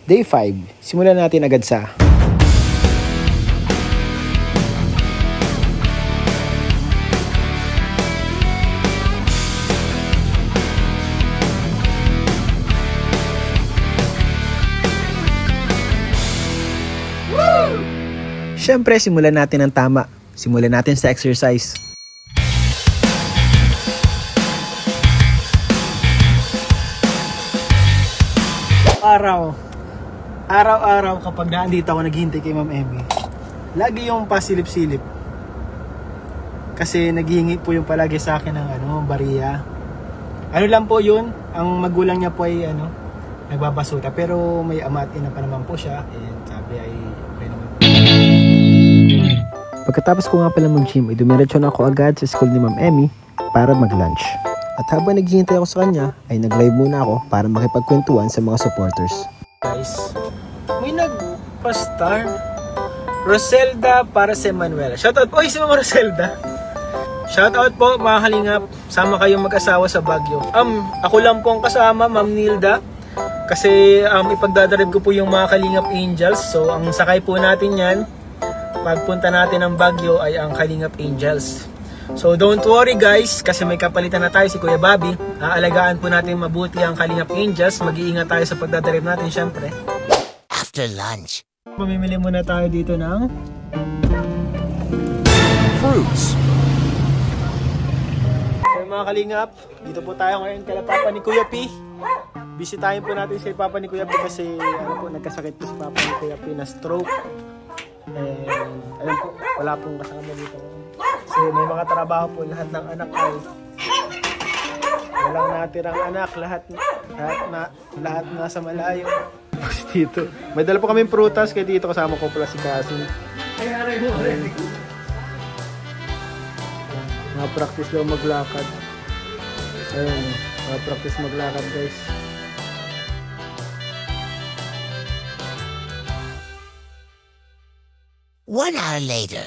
Day 5, simulan natin agad sa Siyempre, simulan natin ng tama. Simulan natin sa exercise. Araw-araw kapag naandito ako naghihintay kay Ma'am Emmy, lagi yung pasilip-silip. Kasi naghihingi po yung palagi sa akin ng bariya. Ano lang po yun, ang magulang niya po ay nagbabasura. Pero may ama at ina pa naman po siya. And sabi ay okay naman. Pagkatapos ko nga pala mag-gym, dumiretso na ako agad sa school ni Ma'am Emmy para mag-lunch. At habang naghihintay ako sa kanya, ay nag-live muna ako para makipagkwentuhan sa mga supporters. Guys, may nagpa-star. Roselda para si Manuela. Shoutout po si Mama Roselda. Shoutout po mga kalingap. Sama kayong mag-asawa sa Baguio. Ako lang po ang kasama, Ma'am Nilda. Kasi ipagdadrive ko po yung mga Kalingap Angels. So ang sakay po natin yan pagpunta natin ng Baguio ay ang Kalingap Angels. So don't worry guys, kasi may kapalitan na tayo si Kuya Bobby. Aalagaan po natin mabuti ang Kalingap Angels. Mag-iingat tayo sa pagdadrive natin syempre. After lunch, mamimili muna tayo dito ng fruits. So mga Kalingap, dito po tayo ngayon kala Papa ni Kuya P. Bisitahin po natin si Papa ni Kuya P kasi nagkasakit po si Papa ni Kuya P na stroke. And ayun po, wala pong kasama dito. Kasi may mga trabaho po, lahat ng anak ay walang natirang anak, lahat nasa malayo. Dito, may dala po kaming prutas, kaya dito kasama ko pala si Cassie. Mga-practice daw maglakad. Ayun, mga-practice maglakad guys. One hour later.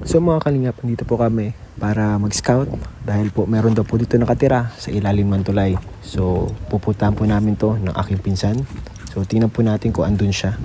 So mga Kalingap, dito po kami para mag-scout dahil po meron daw po dito nakatira sa ilalim ng tulay. So pupuntahan po namin to ng aking pinsan. So tingnan po natin kung andun siya.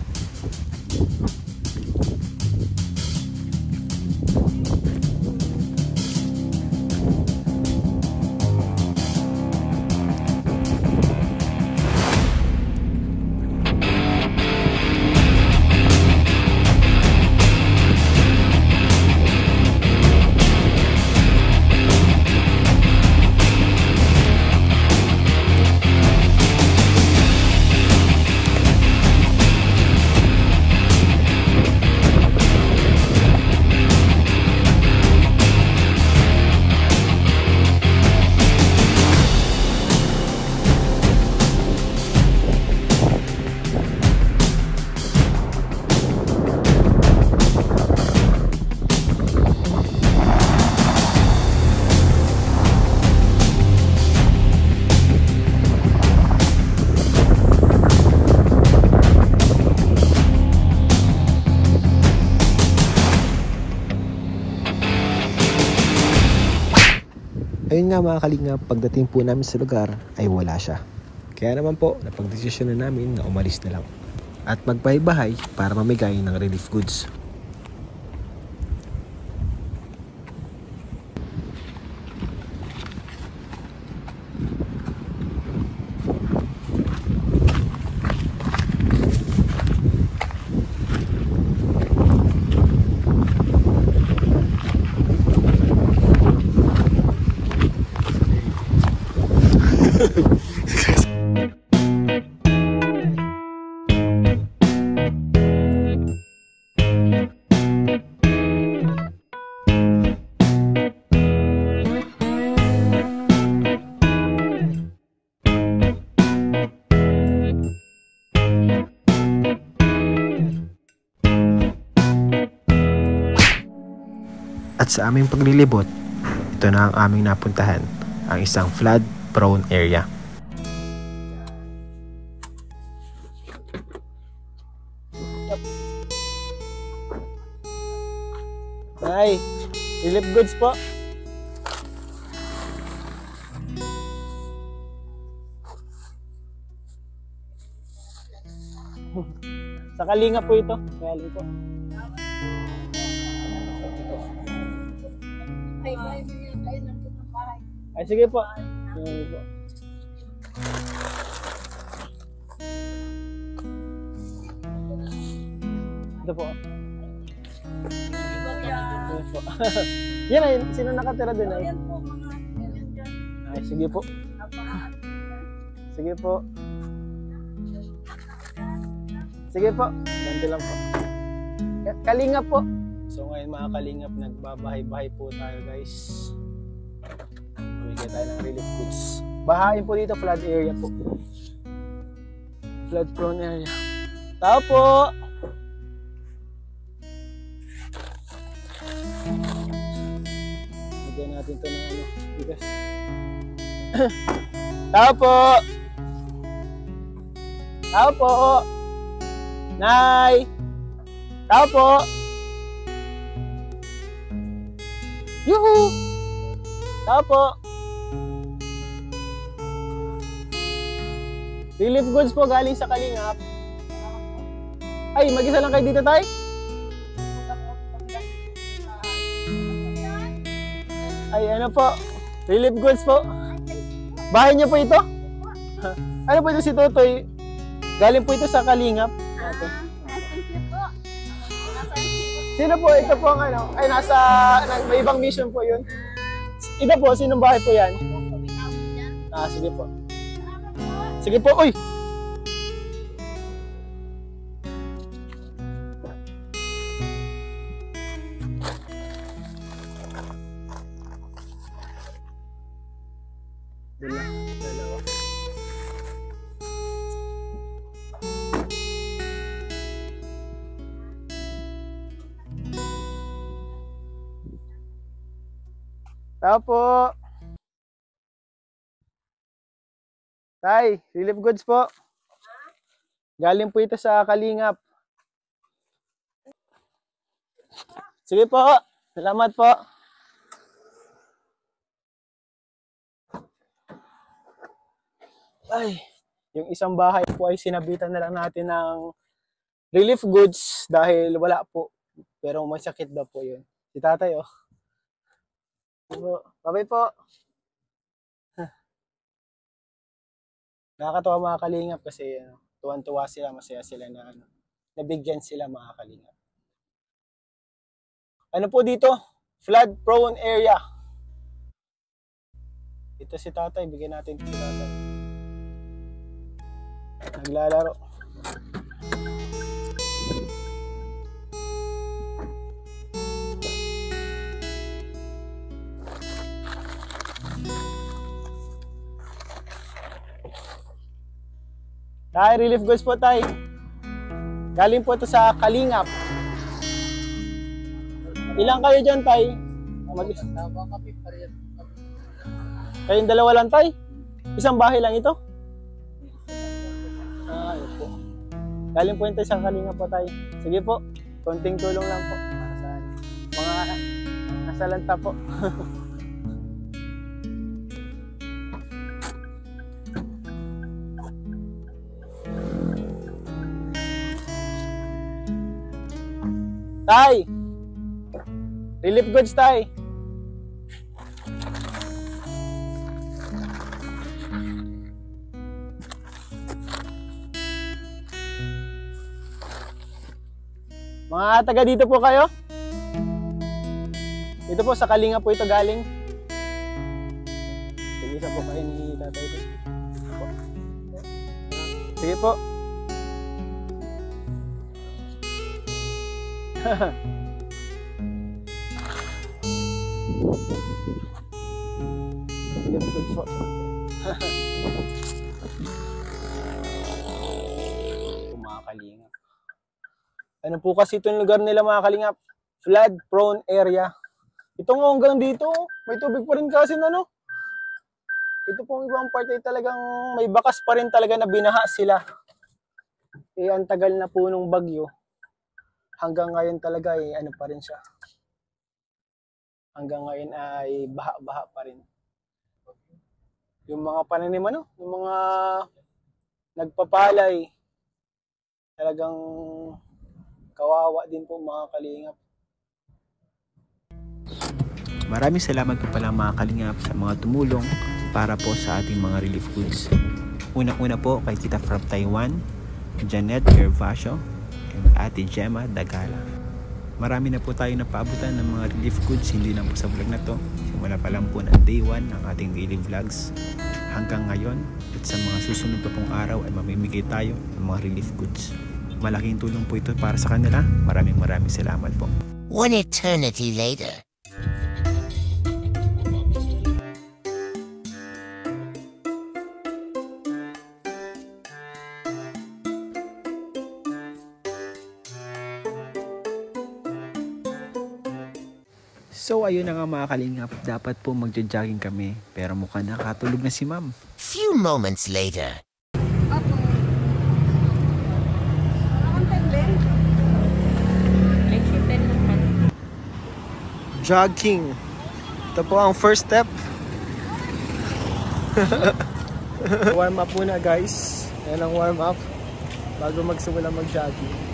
Ayun nga mga Kalingap, pagdating po namin sa lugar ay wala siya. Kaya naman po, napagdesisyon na namin na umalis na lang. At magbahay-bahay para mamigay ng relief goods. At sa aming paglilibot, ito na ang aming napuntahan, ang isang flood-prone area. Ay, relief goods po. Sa Kalinga po ito. Galing po. Ay, sige po. Sige po. Ito po. Ito po. Yan ay, sino nakatira din ay? Ay, sige po. Sige po. Sige po. Ganito lang po. Kalingap po. So ngayon mga kalingap, nagbabahay-bahay po tayo guys. Bumigay tayo ng relief goods. Bahain po dito, flood area po. Flood prone area. Tao po! Lagyan natin ito ng ano, bigas. Tao po! Tao po! Nay! Tao po! Yuhu! Tao po! Relief goods po galing sa Kalingap. Ay, mag-isa lang kayo dito, tay? Ay, ano po? Relief goods po. Bahay niyo po ito? Ano po ito si Totoy? Galing po ito sa Kalingap. Sino po? Ito po ang ano? Ay, may ibang mission po yun. Ito po, sinong bahay po yan? Ah, sige po. Sige po, uy! Dalawa. Tao po. Tay, relief goods po. Galing po ito sa Kalingap. Sige po. Salamat po. Ay, yung isang bahay po ay sinabitan na lang natin ng relief goods dahil wala po. Pero may sakit daw po yun. Si tatay, oh. Bye-bye po. Nakakatawa mga kalingap kasi tuwan-tuwa sila, masaya sila na nabigyan sila mga kalingap. Ano po dito? Flood prone area. Ito si tatay, bigyan natin si tatay. Naglalaro. Tay, relief goods po tay. Galing po ito sa Kalingap. Ilang kayo dyan tay? Kayong dalawa lang tay? Isang bahay lang ito? Ah, yun po. Galing po ito sa Kalingap po tay. Sige po, konting tulong lang po. Para sa mga nasalanta po. Tay! Relief goods, tay! Mga taga dito po kayo? Dito po, sa Kalinga po ito galing. Sige, isa po kayo ni tatay ito. Sige po. Mga kalingap. Ano po kasi itong lugar nila mga kalingap? Flood prone area. Ito nga hanggang dito, may tubig pa rin kasi ano. Ito pong ibang part ay talagang may bakas pa rin talaga na binaha sila. Eh, ang tagal na po nung bagyo. Hanggang ngayon talaga ay ano pa rin siya. Hanggang ngayon ay baha-baha pa rin. Yung mga pananim yung mga nagpapalay, Talagang kawawa din po mga kalingap. Maraming salamat po pala mga kalingap sa mga tumulong para po sa ating mga relief goods. Unang-una po kay Tita from Taiwan, Janet Gervasio, and Ate Gemma Dagala. Marami na po tayo napaabutan ng mga relief goods, hindi lang po sa vlog na to. Simula pa lang po ng day 1 ng ating daily vlogs hanggang ngayon, at sa mga susunod pa pong araw ay mamimigay tayo ng mga relief goods. Malaking tulong po ito para sa kanila. Maraming salamat po. One eternity later. So ayun na nga mga kalingap, dapat po magja-jogging kami, pero mukhang nakatulog na si ma'am. Few moments later. Jogging. Ito po ang first step. Warm up muna guys. Yan ang warm up bago magsimula mag-jogging.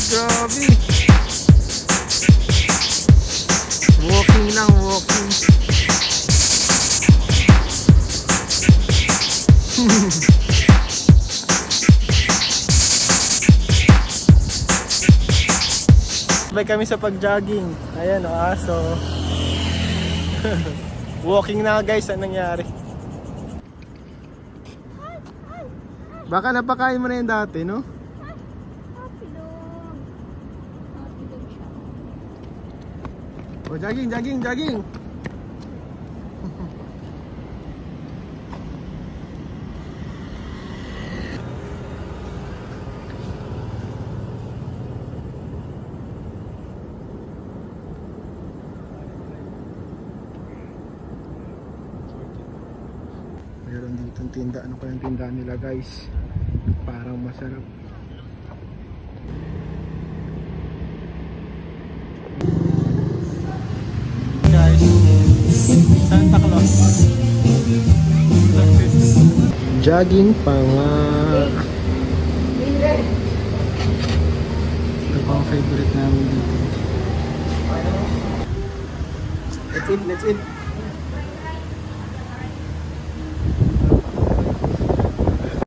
Grabe. Walking lang, walking. Sabay kami sa pag-jogging. Ayan o, aso. Walking na guys, anong nangyari? Baka napakain mo na yun dati, no? Oh, jogging, jogging, jogging. Meron dito ang tinda. Ano kayang tinda nila guys? Parang masarap. Santa Claus. Jogging pa nga. Ito pa ang favorite namin dito. Let's eat, let's eat.